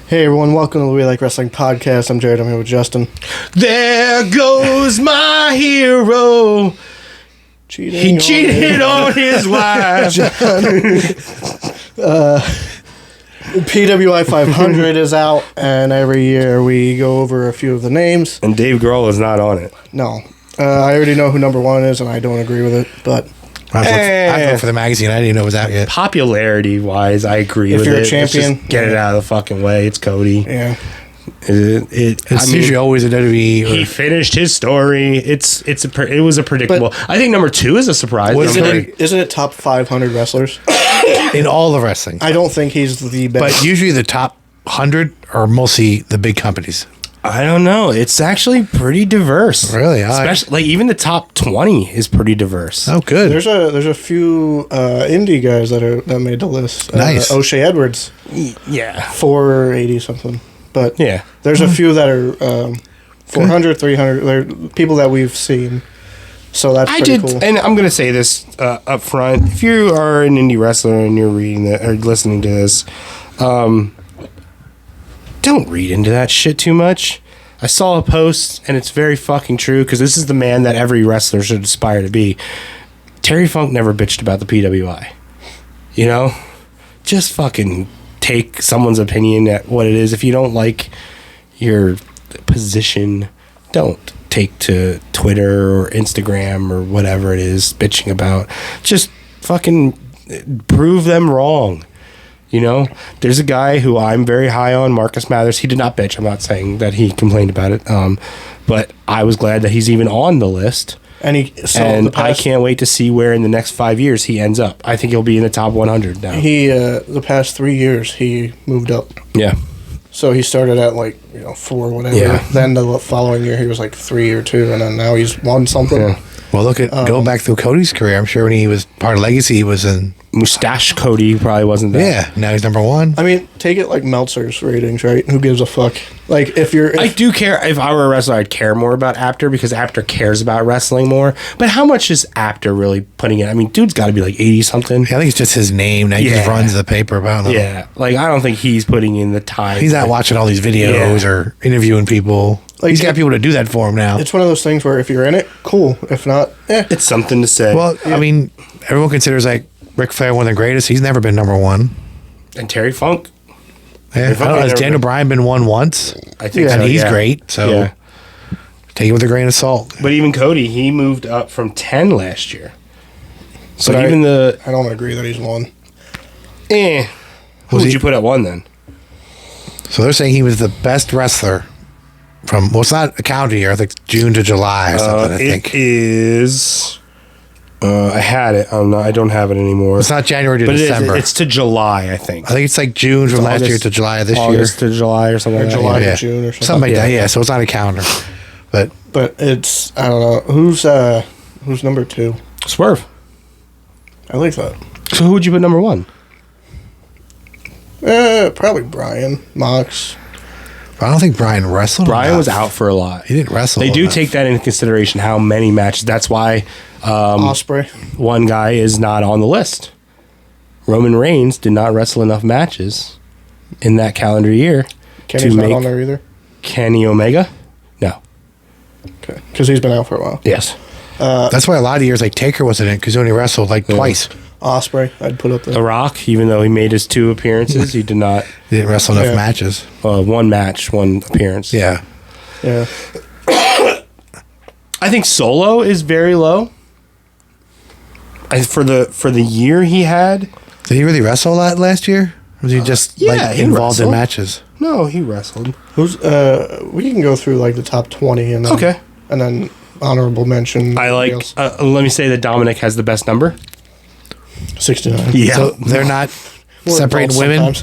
Hey everyone, welcome to the We Like Wrestling podcast. I'm Jared, I'm here with Justin. There goes my hero. He cheated on his wife. PWI 500 is out, and every year we go over a few of the names. And Dave Grohl is not on it. No. I already know who number one is, and I don't agree with it, but... I voted for the magazine. I didn't even know it was out yet. Popularity-wise, I agree with it. If you're a champion... Let's just get it out of the fucking way. It's Cody. Yeah. It's usually always a WWE. He finished his story. It was a predictable. I think number 2 is a surprise. Isn't it top 500 wrestlers? in all of wrestling. I don't think he's the best. But usually the top 100 are mostly the big companies. I don't know. It's actually pretty diverse. Really? Especially like even the top 20 is pretty diverse. Oh, good. There's a few indie guys that made the list. Nice. O'Shea Edwards. Yeah. 480 something. But yeah, there's a few that are 400, 300. They're people that we've seen. So that's pretty cool. And I'm gonna say this up front: if you are an indie wrestler and you're reading that or listening to this, don't read into that shit too much. I saw a post, and it's very fucking true because this is the man that every wrestler should aspire to be. Terry Funk never bitched about the PWI. You know, just fucking take someone's opinion at what it is. If you don't like your position, don't take to Twitter or Instagram or whatever it is bitching about. Just fucking prove them wrong. You know, there's a guy who I'm very high on, Marcus Mathers. He did not bitch. I'm not saying that he complained about it. But I was glad that he's even on the list. And I can't wait to see where in the next 5 years he ends up. I think he'll be in the top 100 now. The past 3 years he moved up. Yeah. So he started at 4 whatever. Yeah. Then the following year he was 3 or 2, and then now he's won something. Yeah. Well, look at going back through Cody's career. I'm sure when he was part of Legacy, he was in Mustache Cody probably wasn't there. Yeah, now he's number 1. I mean, take it like Meltzer's ratings, right? Who gives a fuck? I do care. If I were a wrestler, I'd care more about Apter because Apter cares about wrestling more. But how much is Apter really putting in? I mean, dude's got to be 80 something. Yeah, I think it's just his name. Now he just runs the paper about him. Yeah, I don't think he's putting in the time. He's not watching all these videos or interviewing people. He's got people to do that for him now. It's one of those things where if you're in it, cool. If not, it's something to say. Well, I mean, everyone considers Ric Flair one of the greatest. He's never been number 1. And Terry Funk. Yeah, has Daniel Bryan been 1 once? I think so, and he's great. So take it with a grain of salt. But even Cody, he moved up from 10 last year. So but even I don't agree that he's 1. Who would you put at 1 then? So they're saying he was the best wrestler from, it's not a calendar year, I think June to July or something, I think. It is, I had it, I don't have it anymore. It's not January to December. It's to July, I think. I think it's June from last year to July of this year. August to July or something like that. July to June or something. Something like that, yeah. So it's not a calendar. But it's, I don't know, who's number 2? Swerve. I like that. So who would you put number 1? Probably Brian, Mox. I don't think Brian wrestled. Brian was out for a lot. He didn't wrestle. They do take that into consideration, how many matches. That's why Osprey. One guy is not on the list. Roman Reigns did not wrestle enough matches in that calendar year. Kenny's not on there either? Kenny Omega? No. Okay. Because he's been out for a while. Yes. That's why a lot of years Taker wasn't in because he only wrestled twice. Osprey, I'd put up there. The Rock, even though he made his 2 appearances, he did not. He didn't wrestle enough matches. 1 match, 1 appearance. Yeah. Yeah. I think Solo is very low. For the year he had. Did he really wrestle a lot last year? Or was he just involved in matches? No, he wrestled. We can go through the top 20 and then, and then honorable mention. I like. Let me say that Dominic has the best number. 69. Yeah. So they're not separating women?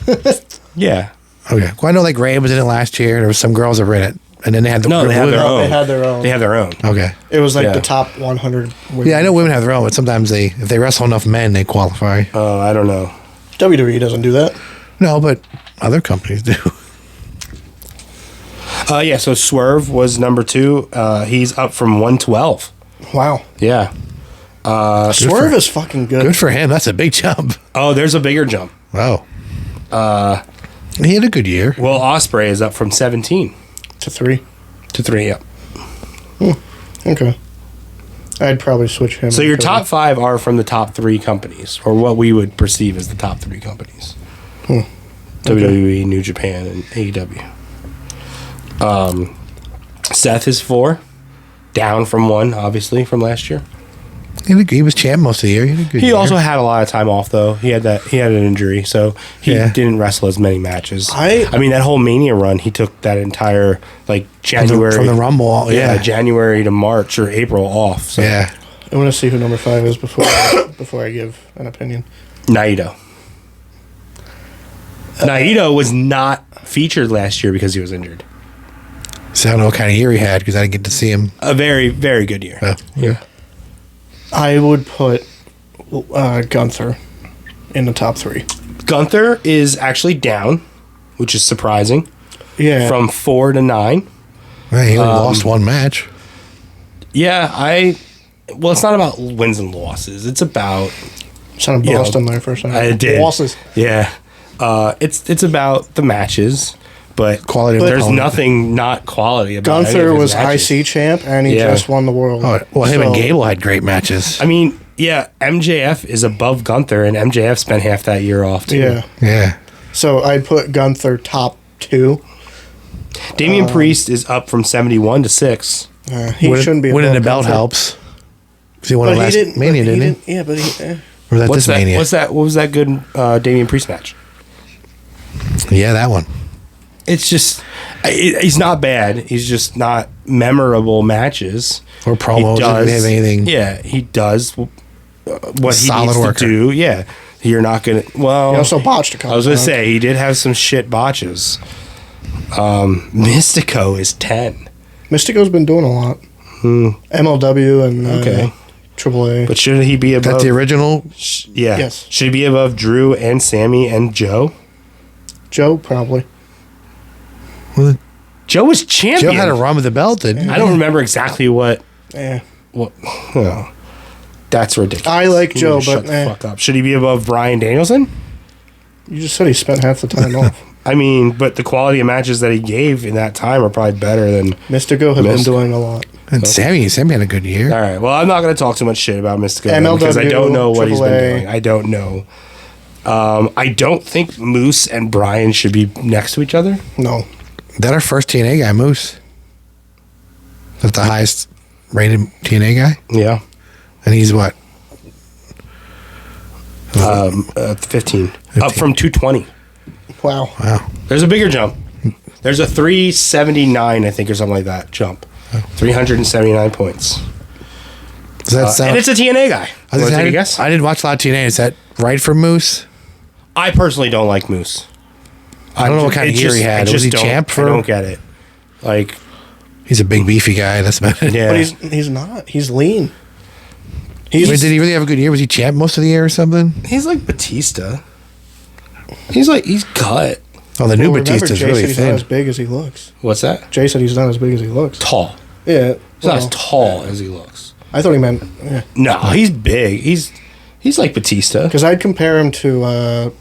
Yeah. Okay. Well, I know Ray was in it last year. There was some girls that were in it. And then they had they have their own. They had their own. They have their own. Okay. It was the top 100 women. Yeah, I know women have their own, but sometimes if they wrestle enough men, they qualify. Oh, I don't know. WWE doesn't do that. No, but other companies do. So Swerve was number 2. He's up from 112. Wow. Yeah. Swerve is fucking good. Good for him. That's a big jump. Oh, there's a bigger jump. Wow. He had a good year. Will Ospreay is up from 17 to 3. to 3. Yep. Okay. I'd probably switch him. So your to- top 5 are from the top 3 companies, or what we would perceive as the top 3 companies: WWE, New Japan, and AEW. Seth is 4, down from 1, obviously from last year. He was champ most of the year. He had a good He year. also had a lot of time off, though. He had an injury, so he Yeah. didn't wrestle as many matches. I mean, that whole Mania run, he took that entire January from the Rumble. Yeah. January to March or April off. So. Yeah. I want to see who number 5 is before I give an opinion. Naito. Naito was not featured last year because he was injured. So I don't know what kind of year he had because I didn't get to see him. A very, very good year. Yeah. I would put Gunther in the top 3. Gunther is actually down, which is surprising, Yeah. from 4 to 9. Well, he only lost one match. Yeah, well, it's not about wins and losses. It's about Sounded you know, Boston there for a second. I did. Losses. Yeah. It's about the matches, but Quality of there's opponent. nothing not quality about any Gunther of his was matches. IC champ, and he Yeah. just won the world. Oh, well, him and So- Gable had great matches. I mean, yeah, MJF is above Gunther, and MJF spent half that year off too. Yeah. Yeah. So I'd put Gunther top 2. Damian Priest is up from 71 to 6. He shouldn't be winning the above belt Gunther. helps. 'Cause he won But the last Mania, but he didn't he? Yeah, but he. Or was that What's this Mania? What was that good Damian Priest match? Yeah, that one. It's just he's not bad. He's just not memorable matches. Or promos. He didn't have anything. Yeah, he does what he Solid needs worker. to do. Yeah, you're not gonna. Well, He also botched a couple I was gonna times. say he did have some shit botches. Mystico is 10, Mystico's been doing a lot. MLW and Okay. AAA. but should he be above? That's the original. Yeah. Yes. Should he be above Drew and Sammy and Joe? Joe probably. Well, Joe was champion. Joe had a run with the belt, didn't he? I don't remember exactly what. Yeah. Oh, that's ridiculous. I like You Joe, need to but shut the fuck up. Should he be above Bryan Danielson? You just said he spent half the time off. I mean, but the quality of matches that he gave in that time are probably better than. Mystico has been Mystico. doing a lot. And Sammy had a good year. All right. Well, I'm not going to talk too much shit about Mystico then, MLW, because I don't know what he's been AAA. doing. I don't know. I don't think Moose and Bryan should be next to each other. No. That our first TNA guy, Moose. That's the highest rated TNA guy. Yeah. And he's what? 15. Up from 220. Wow. Wow. There's a bigger jump. There's a 379, I think, or something like that jump. 379 points. Does that sound? And it's a TNA guy. I, Want to take a didn't- guess? I didn't watch a lot of TNA. Is that right for Moose? I personally don't like Moose. I don't know what kind of year he had. Was he champ for? I don't get it. Like, He's a big beefy guy. That's about it. yeah. But he's not. He's lean. I mean, did he really have a good year? Was he champ most of the year or something? He's like Batista. He's cut. Oh, the new Well, remember, Batista's Jay really said he's not thin. as big as he looks. What's that? Jay said he's not as big as he looks. Tall. Yeah. He's not as well, tall as he looks. I thought he meant. Yeah. No, he's big. He's like Batista. Because I'd compare him to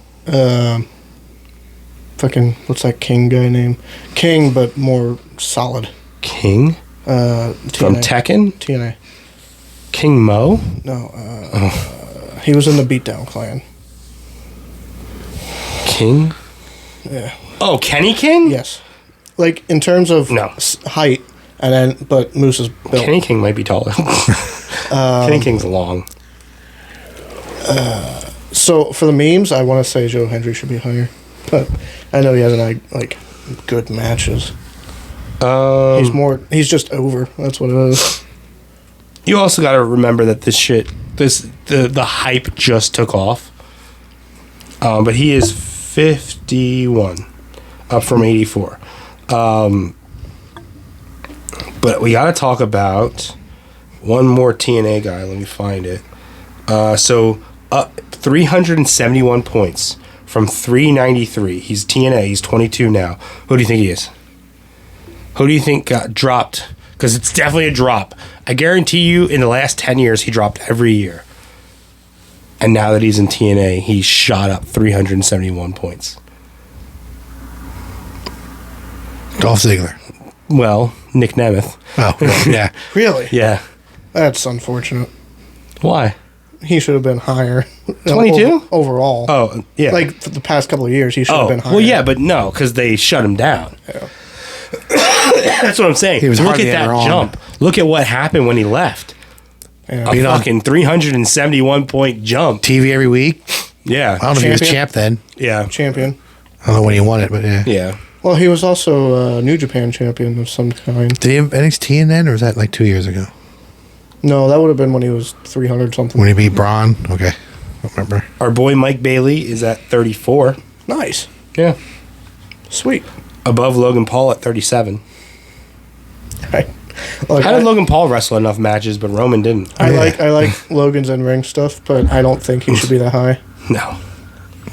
fucking what's that King guy name? King, but more solid. King from TNA. Tekken. TNA. King Mo. No, he was in the Beatdown Clan. King. Yeah. Oh, Kenny King. Yes, like in terms of No. height, and then but Moose is built. Kenny King might be taller. Kenny King's long. So for the memes, I want to say Joe Hendry should be higher, but I know he hasn't had like good matches. He's just over. That's what it is. You also got to remember that the hype just took off. But he is 51, up from 84. But we got to talk about one more TNA guy. Let me find it. So 371 points from 393. He's TNA. He's 22 now. Who do you think he is? Who do you think got dropped? Because it's definitely a drop. I guarantee you in the last 10 years, he dropped every year. And now that he's in TNA, he's shot up 371 points. Dolph Ziggler. Well, Nick Nemeth. Oh, well, yeah. Really? Yeah. That's unfortunate. Why? He should have been higher. 22? Overall. Oh, yeah. Like, for the past couple of years, he should have been higher. well, yeah, but no, because they shut him down. Yeah. That's what I'm saying. He was Look hardly at that ever on. jump. Look at what happened when he left. Yeah. A Being on fucking 371 point jump. TV every week. Yeah. I don't know if he was Champion? champ then. Yeah. Champion. I don't know when he won it, but yeah. Yeah. Well, he was also a New Japan champion of some kind. Did he have NXT in then, or was that like 2 years ago? No, that would have been when he was 300 something. When he beat Braun? Okay. I don't remember. Our boy Mike Bailey is at 34. Nice. Yeah. Sweet. Above Logan Paul at 37. Right. Like, How did Logan Paul wrestle enough matches, but Roman didn't? I Yeah. like Logan's in-ring stuff, but I don't think he should be that high. No.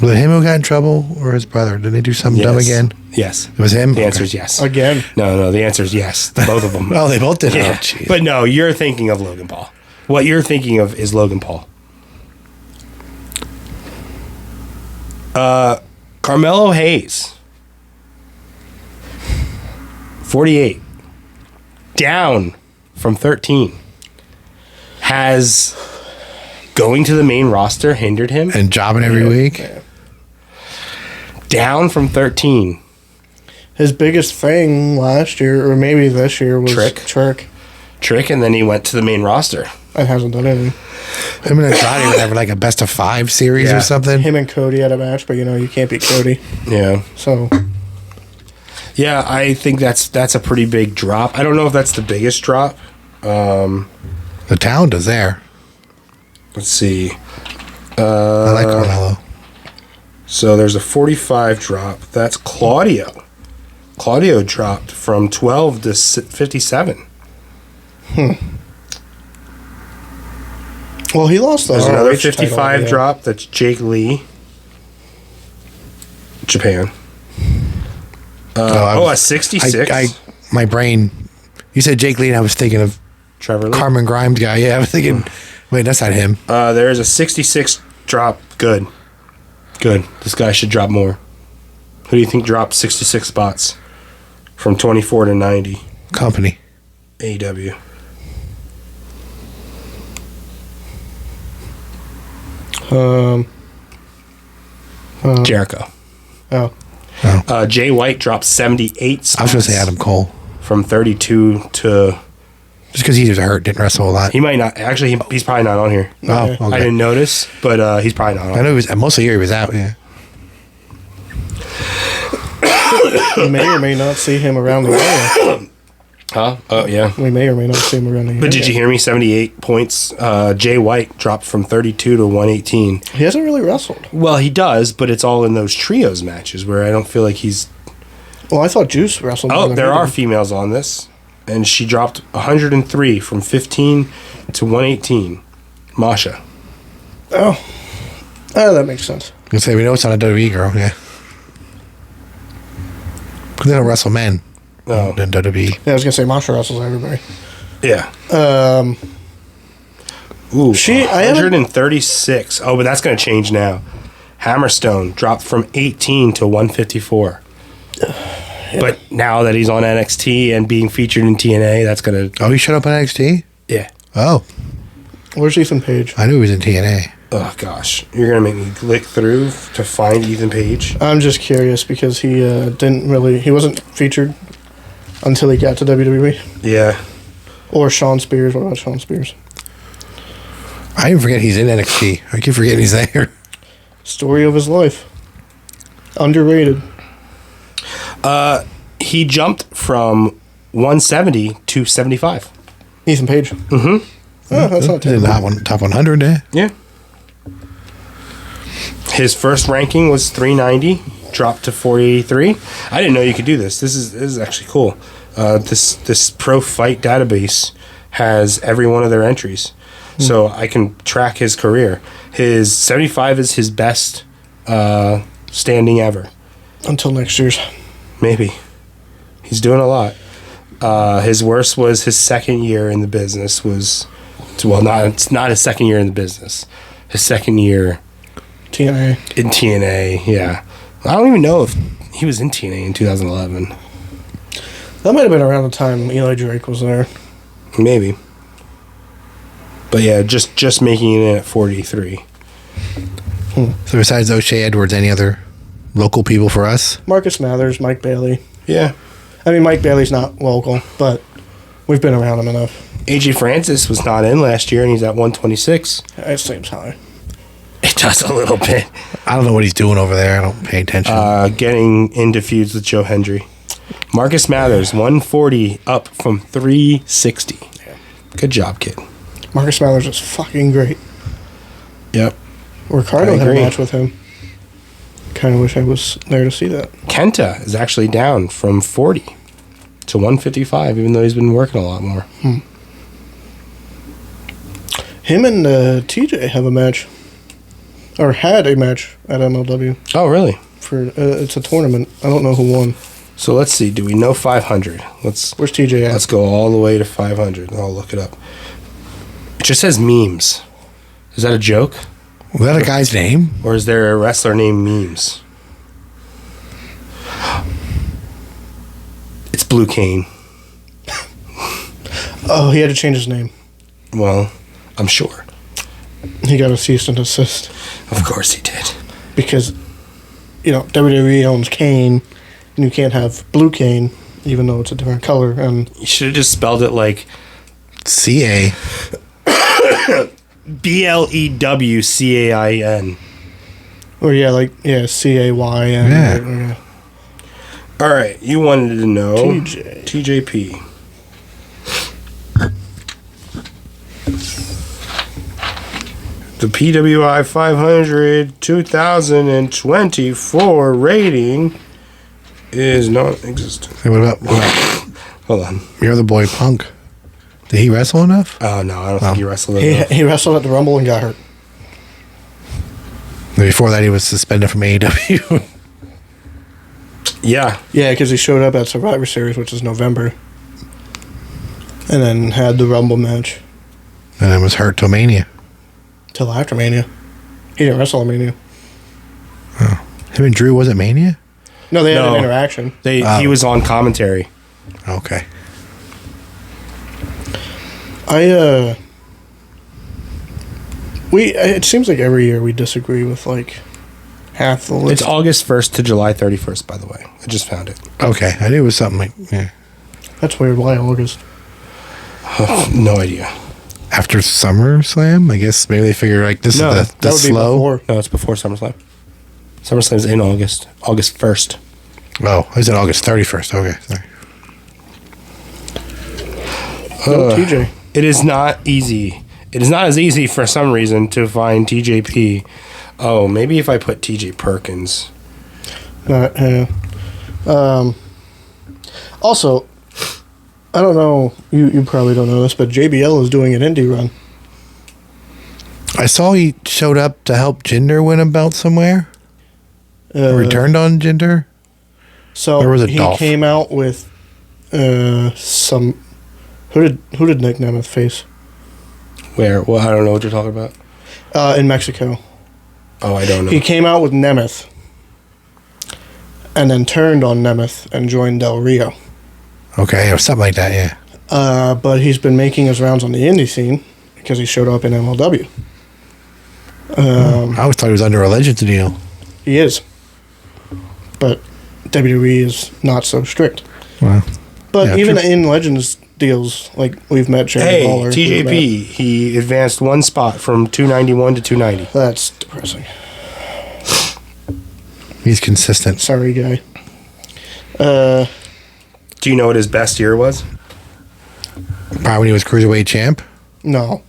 Was it him who got in trouble, or his brother? Did they do something dumb again? Yes. It was him? The answer Okay. is yes. Again. No, the answer is yes. Both of them. Oh, they both did? Yeah. Oh, jeez. But no, you're thinking of Logan Paul. What you're thinking of is Logan Paul. Carmelo Hayes. 48. Down from 13. Has going to the main roster hindered him? And jobbing every week? Yeah. Down from 13. His biggest thing last year, or maybe this year, was Trick. Trick, and then he went to the main roster. And hasn't done anything. Him and Andrade would have like a best of 5 series Yeah. or something. Him and Cody had a match, but you can't beat Cody. Yeah. So Yeah, I think that's a pretty big drop. I don't know if that's the biggest drop. The talent is there. Let's see. I like Carmelo. So there's a 45 drop. That's Claudio. Claudio dropped from 12 to 57. well, he lost the There's another ROH title, 55 yeah. drop. That's Jake Lee. Japan. A 66. My brain. You said Jake Lee, and I was thinking of Trevor Lee. Carmen Grimes guy. Yeah, I was thinking, wait, that's not him. There is a 66 drop. Good. This guy should drop more. Who do you think dropped 66 spots from 24 to 90? Company. AEW. Jericho. Oh, Jay White dropped 78 spots. I was going to say Adam Cole. From 32 to... Just because he was hurt, didn't wrestle a lot. He might not... Actually, he's probably not on here. Oh, Okay. I okay. didn't notice, but he's probably not on. I know he was, most of the year he was out, yeah. we may or may not see him around the area. Huh? Oh, yeah. We may or may not see him around the area. But did you hear me? 78 points. Jay White dropped from 32 to 118. He hasn't really wrestled. Well, he does, but it's all in those trios matches where I don't feel like he's... Well, I thought Juice wrestled. more Oh, than there he are did. females on this. And she dropped 103 from 15 to 118. Masha. Oh, that makes sense. I say we know it's not a WWE girl, yeah. Because they don't wrestle men Oh, in WWE. Yeah, I was gonna say Masha wrestles everybody. yeah. Ooh, I haven't- 136. Oh, but that's going to change now. Hammerstone dropped from 18 to 154. But now that he's on NXT and being featured in TNA, that's going to... Oh, he showed up on NXT? Yeah. Oh, Where's Ethan Page? I knew he was in TNA. Oh, gosh. You're going to make me click through to find Ethan Page? I'm just curious because he he wasn't featured until he got to WWE. Yeah. Or Sean Spears. What about Sean Spears? I even forget he's in NXT. I keep forgetting he's there. Story of his life. Underrated. He jumped from 170 to 75. Ethan Page. Mm-hmm. Oh, that's not He's in terrible. the top 100, eh? Yeah. His first ranking was 390, dropped to 483. I didn't know you could do this. This is actually cool. This Pro Fight database has every one of their entries, so I can track his career. His 75 is his best standing ever. Until next year's. Maybe. He's doing a lot. His worst was his second year in the business was, well, it's not his second year in the business. His second year TNA. in TNA, yeah. I don't even know if he was in TNA in 2011. That might have been around the time Eli Drake was there. Maybe. But yeah, just making it in at 43. So besides O'Shea Edwards, any other local people for us? Marcus Mathers, Mike Bailey. Yeah. I mean, Mike Bailey's not local, but we've been around him enough. AJ Francis was not in last year, and he's at 126. It seems high. It does a little bit. I don't know what he's doing over there. I don't pay attention. Getting into feuds with Joe Hendry. Marcus Mathers, 140, up from 360. Yeah. Good job, kid. Marcus Mathers is fucking great. Yep. Ricardo I had a agree. match with him. Kind of wish I was there to see that. Kenta is actually down from 40 to 155, even though he's been working a lot more. Him and TJ have a match. Or had a match at MLW. Oh, really? For it's a tournament. I don't know who won. So let's see. Do we know 500? Where's TJ at? Let's go all the way to 500. I'll look it up. It just says memes. Is that a joke? Was that a guy's name? Or is there a wrestler named Memes? It's Blue Cane. Oh, he had to change his name. Well, I'm sure. He got a cease and desist. Of course he did. Because, WWE owns Kane, and you can't have Blue Cane, even though it's a different color. And You should have just spelled it like CA. BLEWCAIN. Or CAYN. Yeah. All right, you wanted to know TJ. TJP. The PWI 500 2024 rating is non-existent. Hey, what about Hold on. your other boy Punk? Did he wrestle enough? Oh no, I don't think he wrestled He, enough. he wrestled at the Rumble and got hurt. Before that, he was suspended from AEW. Yeah, Yeah, because he showed up at Survivor Series, which is November. And then had the Rumble match And then was hurt till Mania. till after Mania. He didn't wrestle at Mania. Him and Drew wasn't Mania? No, they had No. an interaction. he was on commentary. Okay. It seems like every year we disagree with like half the list. It's August 1st to July 31st, by the way. I just found it. Okay. I knew it was something like, yeah. That's weird. Why August? No idea. After SummerSlam, I guess maybe they figure like this No, is the That would slow. be before. No, it's before SummerSlam. SummerSlam's in August. August 1st. Oh, is it August 31st? Okay. Sorry. No, TJ. It is not easy. It is not as easy for some reason to find TJP. Oh, maybe if I put TJ Perkins. Also, I don't know. You probably don't know this, but JBL is doing an indie run. I saw he showed up to help Jinder win a belt somewhere. Returned on Jinder. So Or was it he Dolph? came out with some. Who did Nick Nemeth face? Where? Well, I don't know what you're talking about. In Mexico. Oh, I don't know. He came out with Nemeth, and then turned on Nemeth and joined Del Rio. Okay, or something like that, yeah. But he's been making his rounds on the indie scene because he showed up in MLW. I always thought he was under a Legends deal. He is. But WWE is not so strict. Wow. But Yeah, even true. in Legends deals, like we've met Jerry Hey, Lawler. we've met- TJP. He advanced one spot from 291 to 290. That's depressing. He's consistent. Sorry, guy. Do you know what his best year was? Probably when he was Cruiserweight champ. No.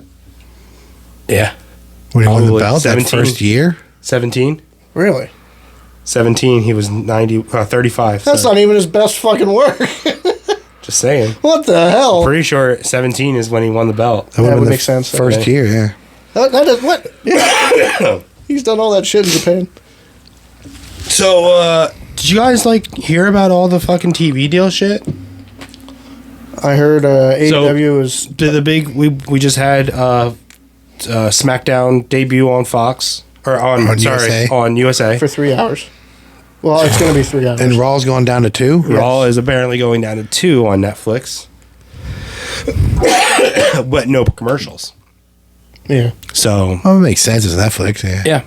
Yeah. When he won the Probably belt 17. that first year. 17? Really? 17, he was 35. That's so not even his best fucking work. just saying. What the hell? Pretty sure 17 is when he won the belt. That would've would been make the sense. First Okay. year, yeah. That is what? Yeah. He's done all that shit in Japan. So, did you guys hear about all the fucking TV deal shit? I heard AEW is The big we just had SmackDown debut on Fox or on USA? on USA. for 3 hours. Well, it's going to be 3 hours. And Raw's going down to 2? Raw is apparently going down to 2 on Netflix. But no commercials. Yeah. So Well, it makes sense. It's Netflix, yeah.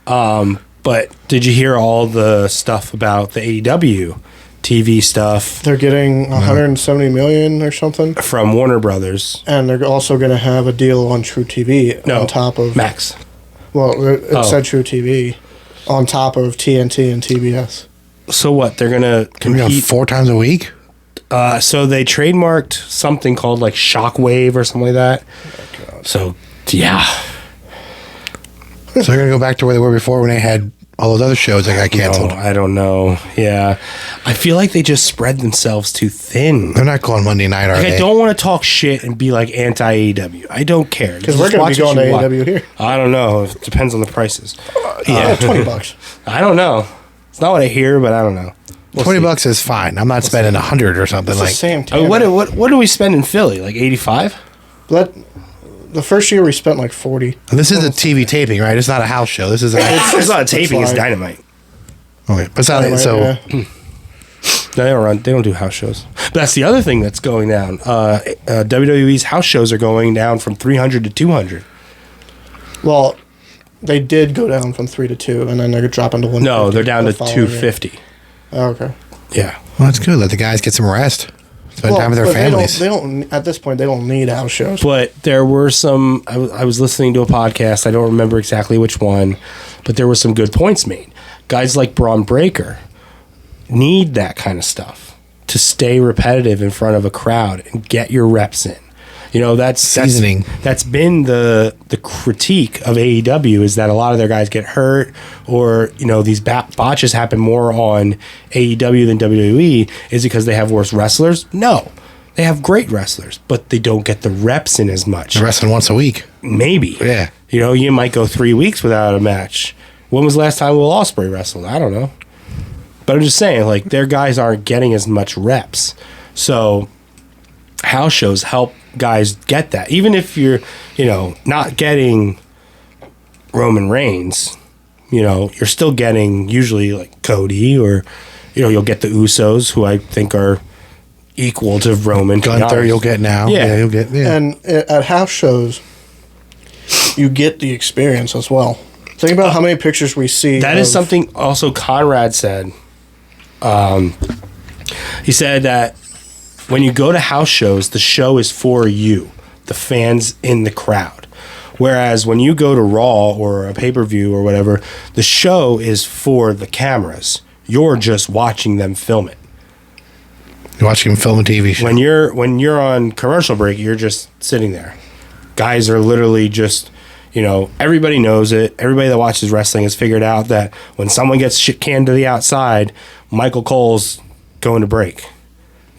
yeah. But did you hear all the stuff about the AEW TV stuff They're getting 170 million or something. from Warner Brothers? And they're also going to have a deal on True TV No, on top of... Max. Well, it Oh. said True TV on top of TNT and TBS. So what? They're gonna Can we go compete. 4 times a week? So they trademarked something called like Shockwave or something like that. So yeah, So they're going to go back to where they were before when they had all those other shows that got canceled. No, I don't know. Yeah, I feel like they just spread themselves too thin. They're not going Monday night, are Like, they? I don't want to talk shit and be like anti AEW. I don't care Because we're going to be going to AEW here. I don't know. It depends on the prices. Yeah, $20. I don't know. It's not what I hear, but I don't know. We'll 20 see. bucks is fine. I'm not spending 100 or something It's like. the same I mean, Tanner. what do we spend in Philly? Like 85? The first year we spent like 40. And this is a TV taping, right? It's not a house show. This is a. It's not a taping. It's live. Dynamite. Okay, but it's not, Anyway, so yeah. No, they don't run. They don't do house shows. But that's the other thing that's going down. WWE's house shows are going down from 300 to 200. Well, they did go down from 3 to 2, and then they're dropping to 1. No, they're down to the following year. 250. Oh, okay. Yeah. well, that's good. Let the guys get some rest. Spend time with their but families. They don't. At this point, they don't need house shows. But there were some. I was listening to a podcast. I don't remember exactly which one, but there were some good points made. Guys like Braun Breaker need that kind of stuff to stay repetitive in front of a crowd and get your reps in. You know, that's Seasoning. That's been the critique of AEW, is that a lot of their guys get hurt, or you know, these botches happen more on AEW than WWE. Is it because they have worse wrestlers? No, they have great wrestlers, but they don't get the reps in as much. They're wrestling once a week. Maybe. Yeah. You know, you might go 3 weeks without a match. When was the last time Will Ospreay wrestled? I don't know. But I'm just saying, like, their guys aren't getting as much reps. So house shows help guys get that. Even if you're, you know, not getting Roman Reigns, you know, you're still getting usually like Cody, or, you know, you'll get the Usos, who I think are equal to Roman. to be Gunther, honest. you'll get now. Yeah. You'll get. Yeah. And at house shows, you get the experience as well. Think about how many pictures we see. That is of- something also Conrad said. He said that when you go to house shows, the show is for you, the fans in the crowd. Whereas when you go to Raw or a pay-per-view or whatever, the show is for the cameras. You're just watching them film it. You're watching him film a TV show. When you're on commercial break, you're just sitting there. Guys are literally just, you know, everybody knows it. Everybody that watches wrestling has figured out that when someone gets shit canned to the outside, Michael Cole's going to break.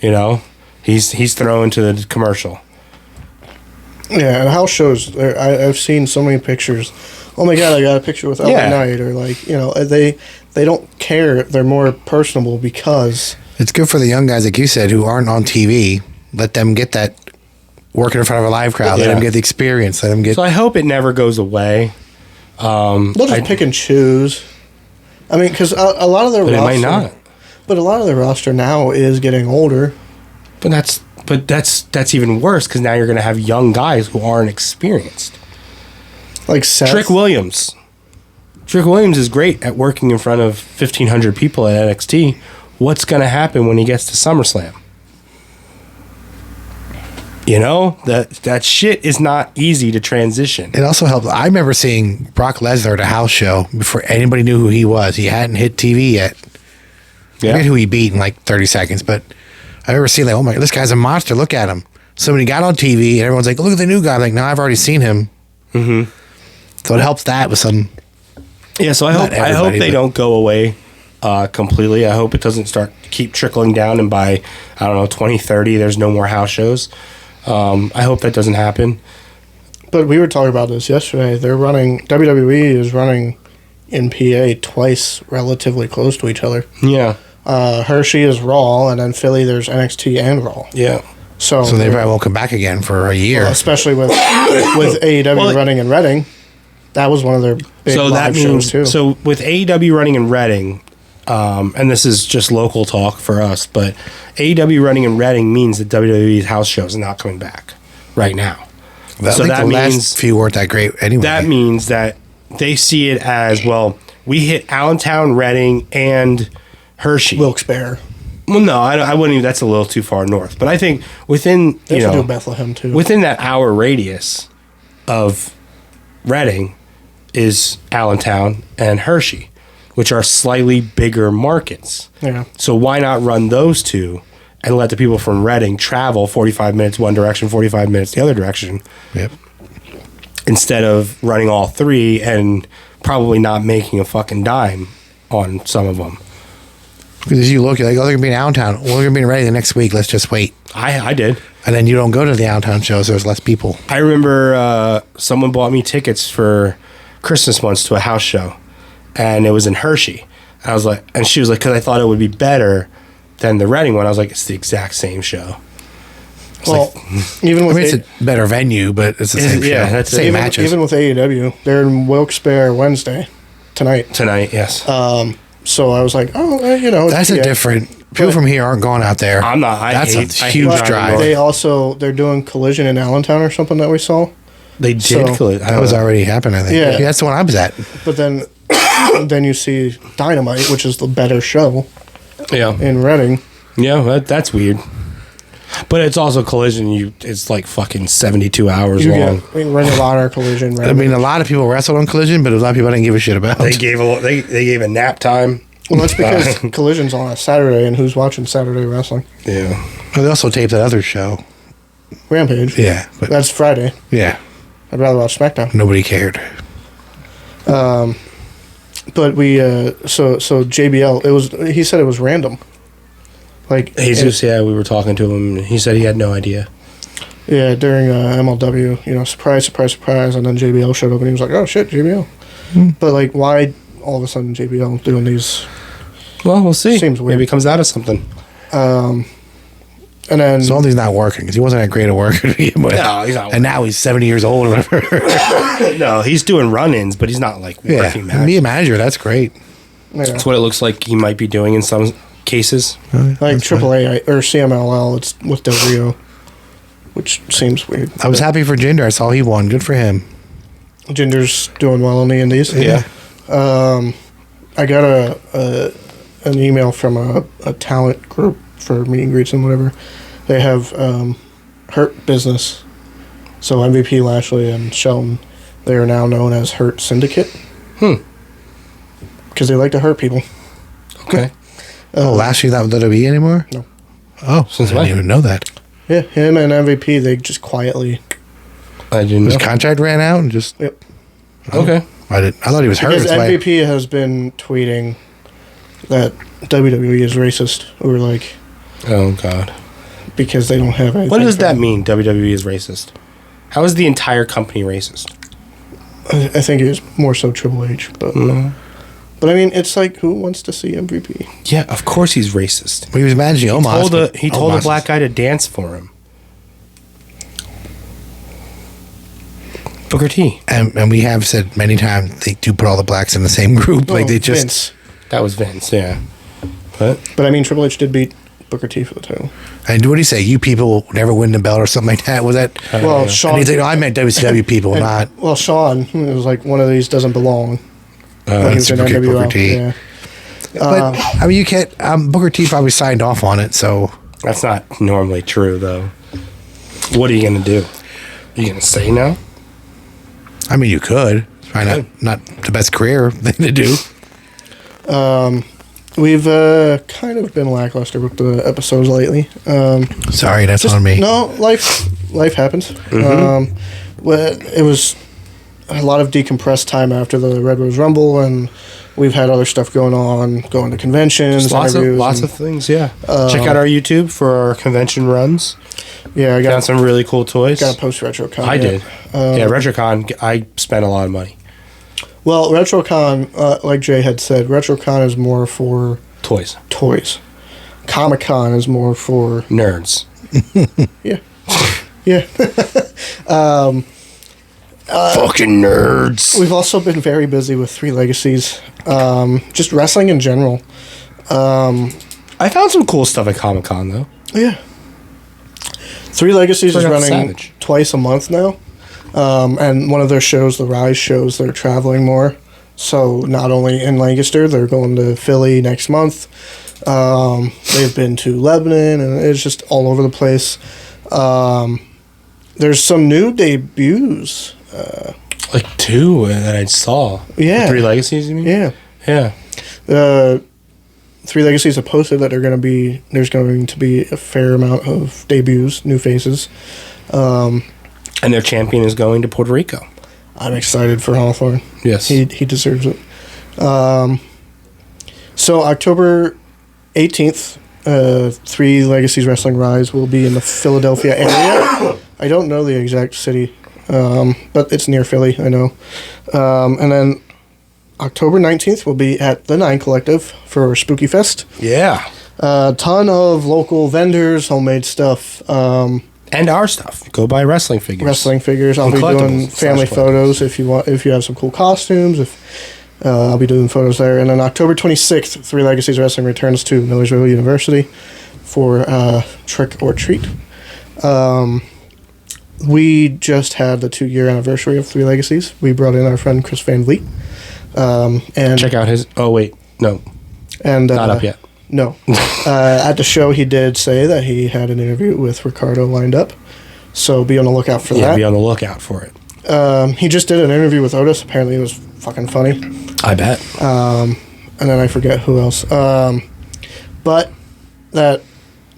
You know, he's thrown to the commercial. Yeah, and house shows. I've seen so many pictures. Oh my god, I got a picture with LA Yeah. Knight, or like, you know, they don't care. They're more personable because It's good for the young guys, like you said, who aren't on TV. Let them get that working in front of a live crowd. Let Yeah. them get the experience. Let them get. So I hope it never goes away. they'll just I- pick and choose. I mean, because a lot of their But it roster, might not. But a lot of their roster now is getting older. But that's even worse, because now you're going to have young guys who aren't experienced. Like Seth. Trick Williams. Trick Williams is great at working in front of 1,500 people at NXT. What's going to happen when he gets to SummerSlam? You know, that shit is not easy to transition. It also helped. I remember seeing Brock Lesnar at a house show before anybody knew who he was. He hadn't hit TV yet. I forget who he beat in like 30 seconds, but I remember seeing like, oh my, this guy's a monster. Look at him. So when he got on TV, and everyone's like, look at the new guy. I'm like, no, I've already seen him. Mm-hmm. So it helps that with some. Yeah, so I hope everybody, they but- don't go away completely. I hope it doesn't keep trickling down, and by, I don't know, 2030, there's no more house shows. I hope that doesn't happen. But we were talking about this yesterday. WWE is running in PA twice relatively close to each other. Yeah, Hershey is Raw, and then Philly there's NXT and Raw. yeah. So So they probably won't come back again for a year. especially with AEW Well, running in Reading, that was one of their big So that live shows means too. so with AEW running in Reading, and this is just local talk for us, but AEW running in Reading means that WWE's house shows are not coming back right now. So that last few weren't that great anyway. That means that they see it as, well, we hit Allentown, Reading, and Hershey. Wilkes-Barre. Well, no, I wouldn't even. That's a little too far north. But I think within, They should do Bethlehem, too. within that hour radius of Reading is Allentown and Hershey, which are slightly bigger markets. Yeah. So why not run those two and let the people from Reading travel 45 minutes one direction, 45 minutes the other direction, Yep. instead of running all three and probably not making a fucking dime on some of them. Because as you look, you're like, oh, they're going to be in Allentown. Well, they're going to be in Reading the next week. Let's just wait. I did. And then you don't go to the Allentown shows. There's less people. I remember someone bought me tickets for Christmas once to a house show, and it was in Hershey. I was like, and she was like, because I thought it would be better than the Reading one. I was like, it's the exact same show. Well, even with it's a better venue, but it's the same show. Yeah, that's same it. matches. Even with AEW, they're in Wilkes-Barre Wednesday, tonight. Yes. So I was like, oh, That's a different. People from here aren't going out there. I'm not. That's a I huge hate drive. They're doing Collision in Allentown or something that we saw. They did So- kill it. That was already happening, I think. Yeah. That's the one I was at. But then, then you see Dynamite, which is the better show Yeah. in Reading. Yeah, that's weird. But it's also Collision. It's like fucking 72 hours long. Ring of Honor, Collision. I mean, a lot of people wrestled on Collision, but a lot of people didn't give a shit about. They gave a nap time. Well, that's because Collision's on a Saturday, and who's watching Saturday wrestling? Yeah. Well, they also taped that other show. Rampage. Yeah, but That's Friday. yeah, I'd rather watch SmackDown. nobody cared. But we so JBL. He said it was random. Like Jesus, we were talking to him. And he said he had no idea. Yeah, during MLW, surprise, surprise, surprise, and then JBL showed up, and he was like, "Oh shit, JBL." But like, why all of a sudden JBL doing these? Well, we'll see. Seems weird. Maybe it comes out of something. And then Something's not working because he wasn't that great a worker to begin with. No, he's not. And now he's 70 years old or whatever. No, he's doing run-ins, but he's not like Yeah, working matches. be a manager. That's great. yeah, That's what it looks like he might be doing in some cases. like AAA or CMLL, it's with Del Rio, which seems weird. I was happy for Jinder. I saw he won. Good for him. Jinder's doing well on the Indies. Yeah. I got an email from a talent group for meet and greets and whatever. They have Hurt Business. So MVP Lashley and Shelton, they are now known as Hurt Syndicate. Because they like to hurt people. Okay. Lashley's not with WWE anymore? No. Oh, Since I didn't when? even know that. Yeah, him and MVP, they just quietly. I didn't His know. contract ran out and just. Yep. Okay. I thought he was hurt. Because That's why- MVP has been tweeting that WWE is racist, or like, Oh, God. because they don't have anything. What does for that them. mean, WWE is racist? How is the entire company racist? I think it is more so Triple H, but but I mean, it's like, who wants to see MVP? Yeah, of course he's racist. Well, he was managing Omos. He told a Omos black guy to dance for him. Booker T. And we have said many times they do put all the blacks in the same group. Like they just. Vince. That was Vince, yeah. But But I mean, Triple H did beat Booker T for the title. And what do you say? You people will never win the belt or something like that? Was that? Well, yeah. Sean. And he's like, no, I meant WCW people, and- not. Well, Sean was like, one of these doesn't belong. When he was in Booker NWL. T. Yeah. But I mean, you can't. Booker T probably signed off on it, so that's not normally true, though. What are you going to do? Are you going to say no? I mean, you could. It's probably not the best career thing to do. We've kind of been lackluster with the episodes lately. Sorry, that's on me. No, life happens. Well, it was a lot of decompressed time after the Red Rose Rumble, and we've had other stuff going on, going to conventions, Just lots interviews. of things, yeah. Check out our YouTube for our convention runs. Yeah, I Got got some really cool toys. got a post RetroCon. I yeah. did. Yeah, RetroCon, I spent a lot of money. Well, RetroCon, like Jay had said, RetroCon is more for Toys. toys. Comic Con is more for Nerds. yeah, yeah. Fucking nerds. We've also been very busy with Three Legacies, just wrestling in general. I found some cool stuff at Comic Con though. Yeah. Three Legacies is Forgot running Savage. twice a month now. And one of their shows, the Rise shows, they're traveling more. So not only in Lancaster, they're going to Philly next month. They've been to Lebanon, and it's just all over the place. There's some new debuts. Like 2 that I saw. Yeah. 3 Legacies, you mean? Yeah. Yeah. Three Legacies have posted that there's going to be a fair amount of debuts, new faces. And their champion is going to Puerto Rico. I'm excited for Hawthorne. Yes. He deserves it. So October 18th, Three Legacies Wrestling Rise will be in the Philadelphia area. I don't know the exact city, but it's near Philly, I know. And then October 19th will be at the Nine Collective for Spooky Fest. Yeah. A ton of local vendors, homemade stuff, And our stuff. Go buy wrestling figures. wrestling figures. I'll And be doing collectibles, family slash photos if you have some cool costumes. I'll be doing photos there. And then October 26th, Three Legacies Wrestling returns to Millersville University for Trick or Treat. We just had the 2-year anniversary of Three Legacies. We brought in our friend Chris Van Vliet. And Check out his. Oh, wait. No. and Not up yet. No. At the show, he did say that he had an interview with Ricardo lined up. So be on the lookout for Yeah, that. be on the lookout for it. He just did an interview with Otis. Apparently, it was fucking funny. I bet. And then I forget who else. But that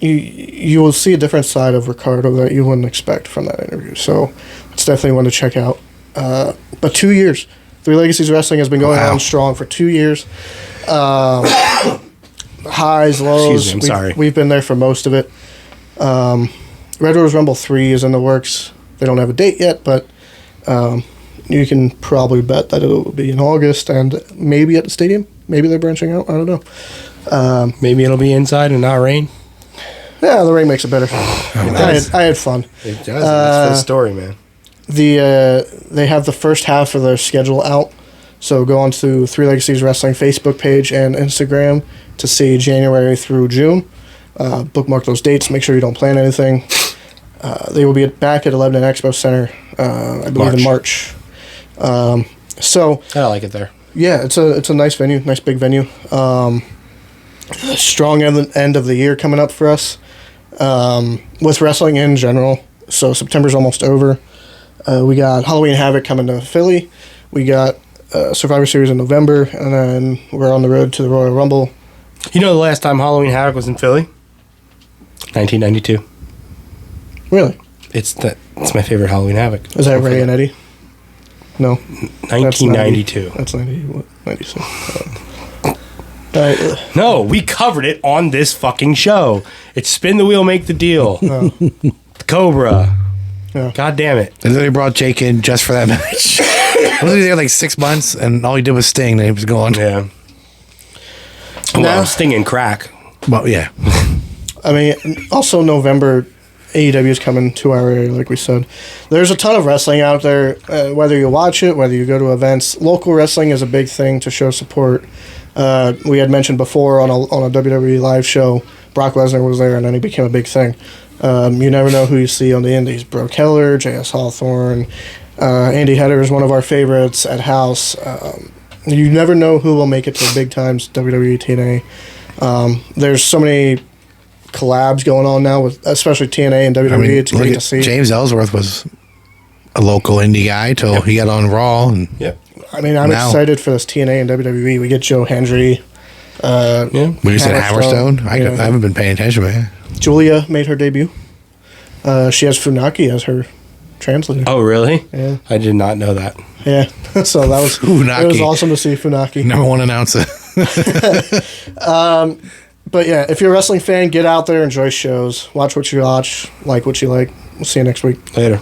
you will see a different side of Ricardo that you wouldn't expect from that interview. So it's definitely one to check out. But 2 years. Three Legacies Wrestling has been going Wow. on strong for 2 years. Highs, lows. Excuse me, I'm sorry. We've been there for most of it. Red Rose Rumble 3 is in the works. They don't have a date yet, but you can probably bet that it will be in August and maybe at the stadium. Maybe they're branching out. I don't know. Maybe it'll be inside and not rain. Yeah, the rain makes it better. I had fun. It does. That's the story, man. They have the first half of their schedule out. So go on to Three Legacies Wrestling Facebook page and Instagram to see January through June. Bookmark those dates. Make sure you don't plan anything. They will be back at Lebanon Expo Center, I believe in March. So I like it there. yeah, it's a nice venue, nice big venue. Strong end of the year coming up for us with wrestling in general. So September's almost over. We got Halloween Havoc coming to Philly. We got Survivor Series in November, and then we're on the road to the Royal Rumble. You know the last time Halloween Havoc was in Philly? 1992. Really? It's my favorite Halloween Havoc. Is that Ray and Eddie? No. 1992. That's 96. No, we covered it on this fucking show. It's Spin the Wheel, Make the Deal. Cobra. Yeah. God damn it. They literally brought Jake in just for that match. Wasn't he there like 6 months and all he did was sting and he was gone? Yeah. Now- Well, Sting and crack. Well, yeah. I mean, also November, AEW is coming to our area, like we said. There's a ton of wrestling out there, whether you watch it, whether you go to events. Local wrestling is a big thing to show support. We had mentioned before on a WWE live show, Brock Lesnar was there, and then he became a big thing. You never know who you see on the indies. Bro Keller, J.S. Hawthorne, Andy Header is one of our favorites at House. You never know who will make it to the big times, WWE, TNA. There's so many collabs going on now with especially TNA and WWE. I mean, it's look great at to see. James Ellsworth was a local indie guy till he got on Raw. And Yep. I mean, I'm Now- excited for this TNA and WWE. We get Joe Hendry. Yeah. when you said Hammerstone, Hammerstone, I yeah. haven't been paying attention, man. Julia made her debut. She has Funaki as her translator. Oh, really? Yeah. I did not know that. Yeah. So that was Funaki. it was awesome to see Funaki. Number one announcer. But yeah, if you're a wrestling fan, get out there, enjoy shows, watch what you watch, like what you like. We'll see you next week. Later.